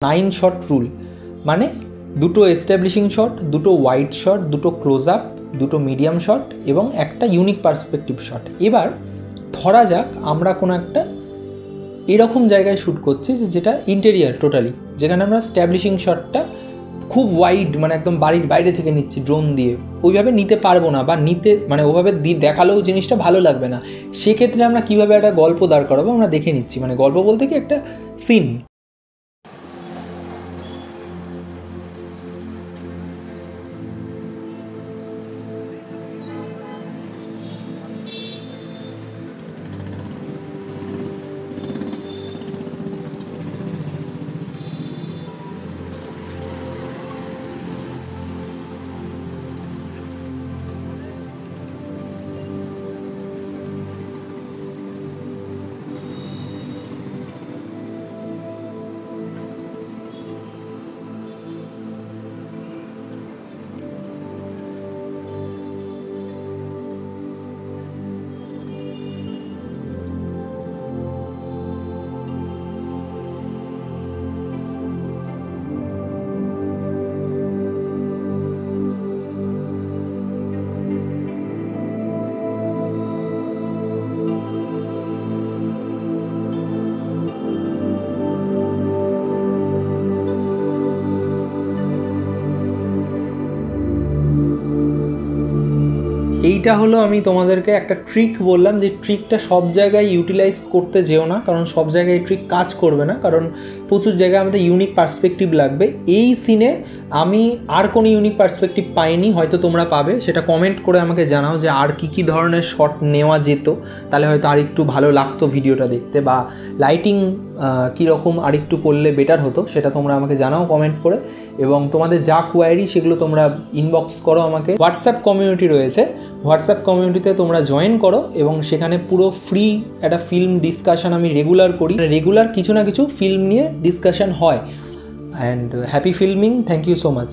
9 shot rule, মানে দুটো establishing shot, দুটো ওয়াইড শট, দুটো ক্লোজ আপ, দুটো মিডিয়াম শট এবং একটা ইউনিক পার্সপেক্টিভ শট। এবার ধরা যাক আমরা কোনো একটা এরকম জায়গায় শ্যুট করছি যেটা ইন্টেরিয়ার টোটালি, যেখানে আমরা স্ট্যাবলিশিং শটটা খুব ওয়াইড মানে একদম বাড়ির বাইরে থেকে নিচ্ছি ড্রোন দিয়ে, ওইভাবে নিতে পারবো না বা নিতে মানে ওভাবে দেখালেও জিনিসটা ভালো লাগবে না। সেক্ষেত্রে আমরা কীভাবে একটা গল্প দাঁড় করাবো আমরা দেখে নিচ্ছি, মানে গল্প বলতে কি একটা সিন। এইটা হলো আমি তোমাদেরকে একটা ট্রিক বললাম, যে ট্রিকটা সব জায়গায় ইউটিলাইজ করতে যেও না, কারণ সব জায়গায় এই ট্রিক কাজ করবে না, কারণ প্রচুর জায়গায় আমাদের ইউনিক পার্সপেক্টিভ লাগবে। এই সিনে আমি আর কোনো ইউনিক পার্সপেক্টিভ পাইনি, হয়তো তোমরা পাবে, সেটা কমেন্ট করে আমাকে জানাও যে আর কী ধরনের শট নেওয়া যেত, তাহলে হয়তো আর একটু ভালো লাগতো ভিডিওটা দেখতে, বা লাইটিং কীরকম আর একটু করলে বেটার হতো সেটা তোমরা আমাকে জানাও কমেন্ট করে। এবং তোমাদের যা কোয়ারি সেগুলো তোমরা ইনবক্স করো আমাকে। হোয়াটসঅ্যাপ কমিউনিটি রয়েছে, হোয়াটসঅ্যাপ কমিউনিটিতে তোমরা জয়েন করো এবং সেখানে পুরো ফ্রি একটা ফিল্ম ডিসকাশন আমি রেগুলার করি, রেগুলার কিছু না কিছু ফিল্ম নিয়ে ডিসকাশন হয়। And happy filming, thank you so much.